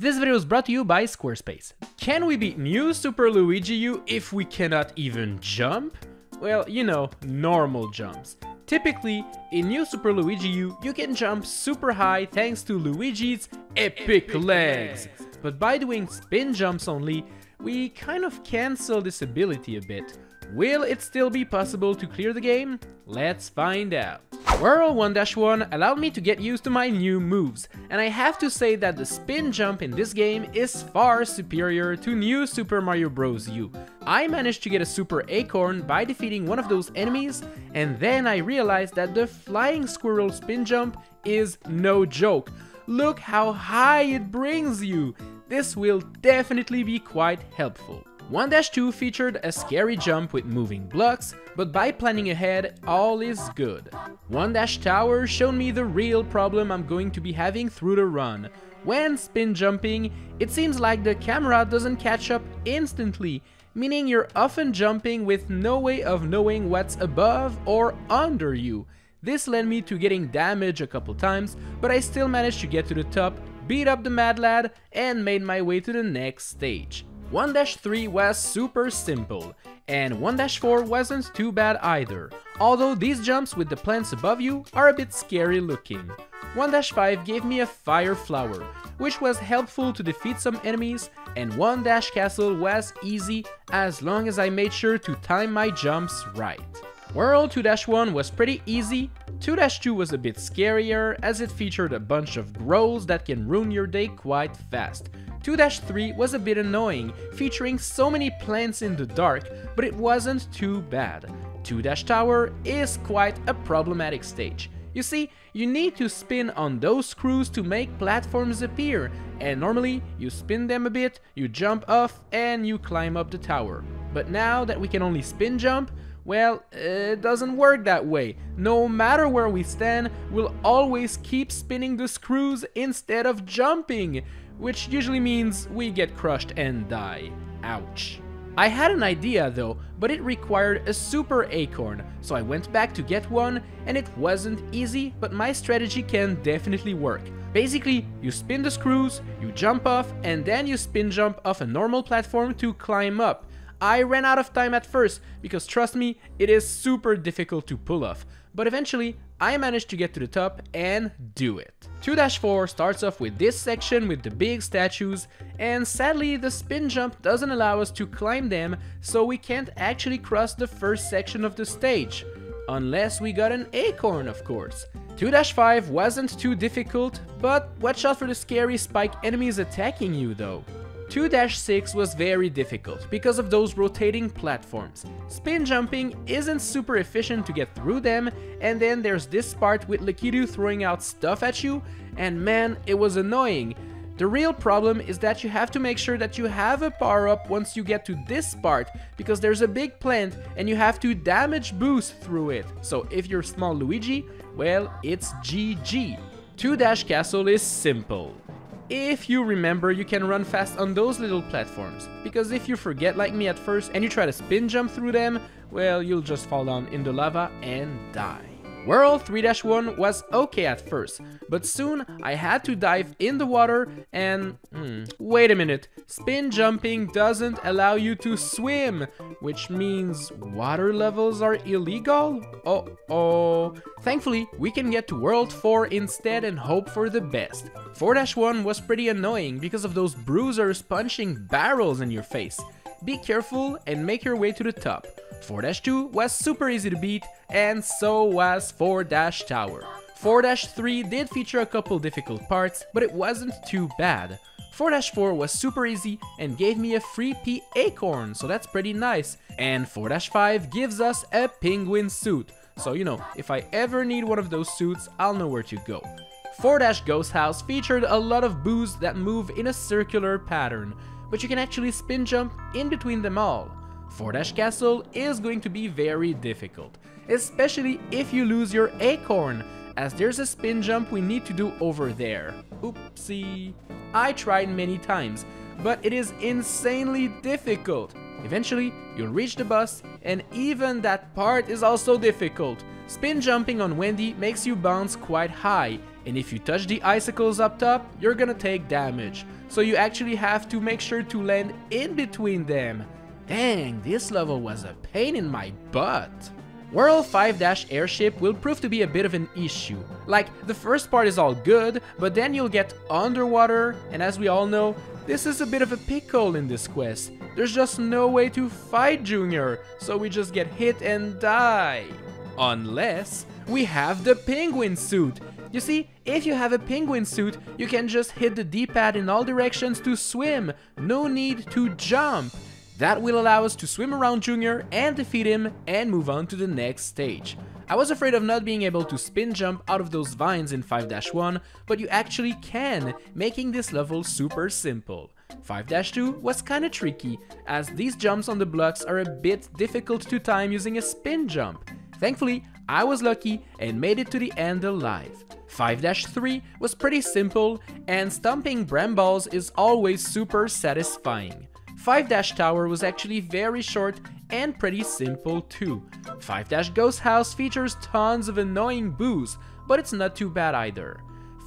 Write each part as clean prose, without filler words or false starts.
This video is brought to you by Squarespace. Can we beat new Super Luigi U if we cannot even jump? Well, you know, normal jumps. Typically, in new Super Luigi U, you can jump super high thanks to Luigi's epic legs. But by doing spin jumps only, we kind of cancel this ability a bit. Will it still be possible to clear the game? Let's find out. World 1-1 allowed me to get used to my new moves, and I have to say that the spin jump in this game is far superior to new Super Mario Bros. U. I managed to get a Super Acorn by defeating one of those enemies, and then I realized that the flying squirrel spin jump is no joke. Look how high it brings you! This will definitely be quite helpful. 1-2 featured a scary jump with moving blocks, but by planning ahead, all is good. 1-Tower showed me the real problem I'm going to be having through the run. When spin jumping, it seems like the camera doesn't catch up instantly, meaning you're often jumping with no way of knowing what's above or under you. This led me to getting damaged a couple times, but I still managed to get to the top, beat up the mad lad, and made my way to the next stage. 1-3 was super simple, and 1-4 wasn't too bad either, although these jumps with the plants above you are a bit scary looking. 1-5 gave me a fire flower, which was helpful to defeat some enemies, and 1-castle was easy as long as I made sure to time my jumps right. World 2-1 was pretty easy. 2-2 was a bit scarier as it featured a bunch of growls that can ruin your day quite fast. 2-3 was a bit annoying, featuring so many plants in the dark, but it wasn't too bad. 2-Tower is quite a problematic stage. You see, you need to spin on those screws to make platforms appear, and normally you spin them a bit, you jump off, and you climb up the tower. But now that we can only spin jump, well, it doesn't work that way. No matter where we stand, we'll always keep spinning the screws instead of jumping, which usually means we get crushed and die. Ouch. I had an idea though, but it required a Super Acorn, so I went back to get one, and it wasn't easy, but my strategy can definitely work. Basically, you spin the screws, you jump off, and then you spin jump off a normal platform to climb up. I ran out of time at first, because trust me, it is super difficult to pull off, but eventually I managed to get to the top and do it. 2-4 starts off with this section with the big statues, and sadly the spin jump doesn't allow us to climb them, so we can't actually cross the first section of the stage. Unless we got an acorn, of course. 2-5 wasn't too difficult, but watch out for the scary spike enemies attacking you though. 2-6 was very difficult because of those rotating platforms. Spin jumping isn't super efficient to get through them, and then there's this part with Lakitu throwing out stuff at you, and man, it was annoying. The real problem is that you have to make sure that you have a power-up once you get to this part, because there's a big plant and you have to damage boost through it. So if you're small Luigi, well, it's GG. 2-castle is simple. If you remember, you can run fast on those little platforms, because if you forget like me at first and you try to spin jump through them, well, you'll just fall down in the lava and die. World 3-1 was okay at first, but soon I had to dive in the water and... wait a minute, spin jumping doesn't allow you to swim, which means water levels are illegal? Uh-oh. Thankfully, we can get to World 4 instead and hope for the best. 4-1 was pretty annoying because of those bruisers punching barrels in your face. Be careful and make your way to the top. 4-2 was super easy to beat, and so was 4-Tower. 4-3 did feature a couple difficult parts, but it wasn't too bad. 4-4 was super easy and gave me a free P acorn, so that's pretty nice. And 4-5 gives us a penguin suit, so you know, if I ever need one of those suits, I'll know where to go. 4-Ghost House featured a lot of boos that move in a circular pattern, but you can actually spin jump in between them all. 4-Castle is going to be very difficult, especially if you lose your acorn, as there's a spin jump we need to do over there. Oopsie. I tried many times, but it is insanely difficult. Eventually, you'll reach the boss, and even that part is also difficult. Spin jumping on Wendy makes you bounce quite high, and if you touch the icicles up top, you're gonna take damage. so you actually have to make sure to land in between them. Dang, this level was a pain in my butt. World 5-Airship will prove to be a bit of an issue. Like, the first part is all good, but then you'll get underwater, and as we all know, this is a bit of a pickle in this quest. There's just no way to fight Junior, so we just get hit and die. Unless we have the penguin suit. You see, if you have a penguin suit, you can just hit the D-pad in all directions to swim. No need to jump. That will allow us to swim around Junior and defeat him and move on to the next stage. I was afraid of not being able to spin jump out of those vines in 5-1, but you actually can, making this level super simple. 5-2 was kinda tricky, as these jumps on the blocks are a bit difficult to time using a spin jump. Thankfully, I was lucky and made it to the end alive. 5-3 was pretty simple, and stomping bramballs is always super satisfying. 5-Tower was actually very short and pretty simple too. 5-Ghost House features tons of annoying boos, but it's not too bad either.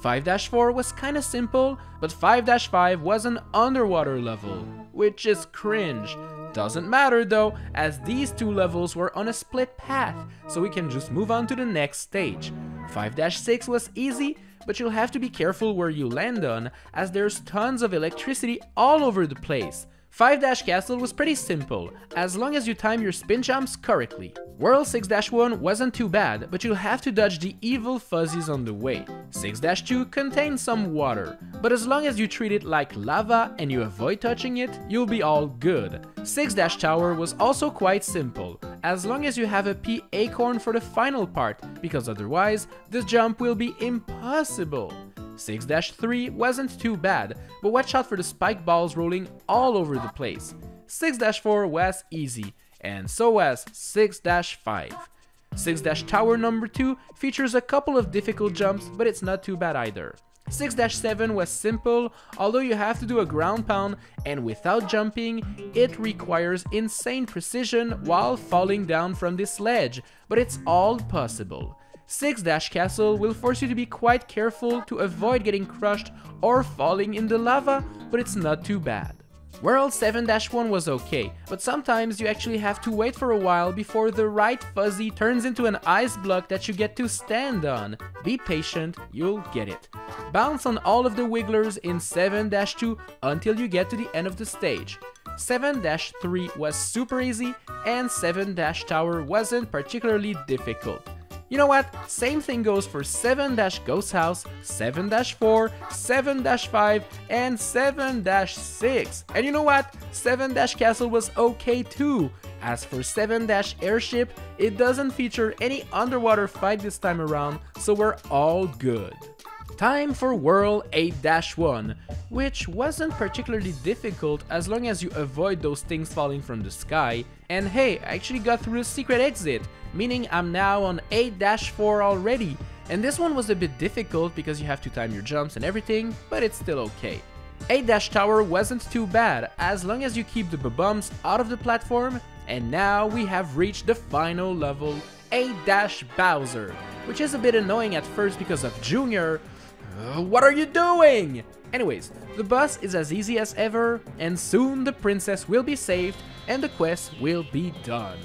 5-4 was kinda simple, but 5-5 was an underwater level, which is cringe. Doesn't matter though, as these two levels were on a split path, so we can just move on to the next stage. 5-6 was easy, but you'll have to be careful where you land on, as there's tons of electricity all over the place. 5-Castle was pretty simple, as long as you time your spin jumps correctly. World 6-1 wasn't too bad, but you'll have to dodge the evil fuzzies on the way. 6-2 contains some water, but as long as you treat it like lava and you avoid touching it, you'll be all good. 6-Tower was also quite simple, as long as you have a pea acorn for the final part, because otherwise, this jump will be impossible. 6-3 wasn't too bad, but watch out for the spike balls rolling all over the place. 6-4 was easy, and so was 6-5. 6-Tower number 2 features a couple of difficult jumps, but it's not too bad either. 6-7 was simple, although you have to do a ground pound, and without jumping, it requires insane precision while falling down from this ledge, but it's all possible. 6-Castle will force you to be quite careful to avoid getting crushed or falling in the lava, but it's not too bad. World 7-1 was okay, but sometimes you actually have to wait for a while before the right fuzzy turns into an ice block that you get to stand on. Be patient, you'll get it. Bounce on all of the wigglers in 7-2 until you get to the end of the stage. 7-3 was super easy, and 7-Tower wasn't particularly difficult. You know what? Same thing goes for 7-Ghost House, 7-4, 7-5, and 7-6. And you know what? 7-Castle was okay too. As for 7-Airship, it doesn't feature any underwater fight this time around, so we're all good. Time for World 8-1, which wasn't particularly difficult as long as you avoid those things falling from the sky. And hey, I actually got through a secret exit, meaning I'm now on 8-4 already. And this one was a bit difficult because you have to time your jumps and everything, but it's still okay. 8-Tower wasn't too bad as long as you keep the bumps out of the platform. And now we have reached the final level, 8-Bowser, which is a bit annoying at first because of Junior. What are you doing? Anyways, the boss is as easy as ever, and soon the princess will be saved and the quest will be done.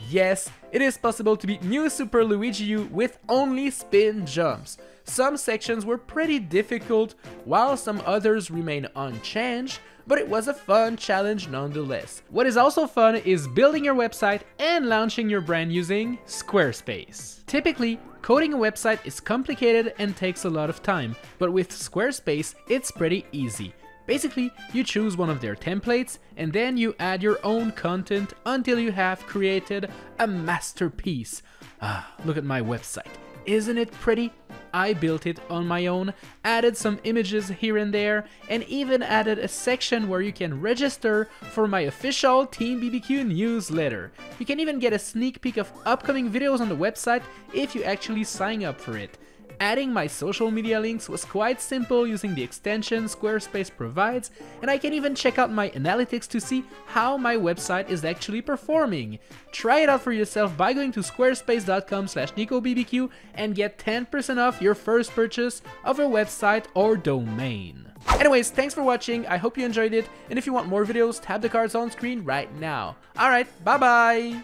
Yes, it is possible to beat New Super Luigi U with only spin jumps. Some sections were pretty difficult, while some others remain unchanged, but it was a fun challenge nonetheless. What is also fun is building your website and launching your brand using Squarespace. Typically, coding a website is complicated and takes a lot of time, but with Squarespace, it's pretty easy. Basically, you choose one of their templates and then you add your own content until you have created a masterpiece. Ah, look at my website. Isn't it pretty? I built it on my own, added some images here and there, and even added a section where you can register for my official Team BBQ newsletter. You can even get a sneak peek of upcoming videos on the website if you actually sign up for it. Adding my social media links was quite simple using the extension Squarespace provides, and I can even check out my analytics to see how my website is actually performing. Try it out for yourself by going to squarespace.com/Nicobbq and get 10% off your first purchase of a website or domain. Anyways, thanks for watching, I hope you enjoyed it, and if you want more videos, tap the cards on screen right now. Alright, bye bye!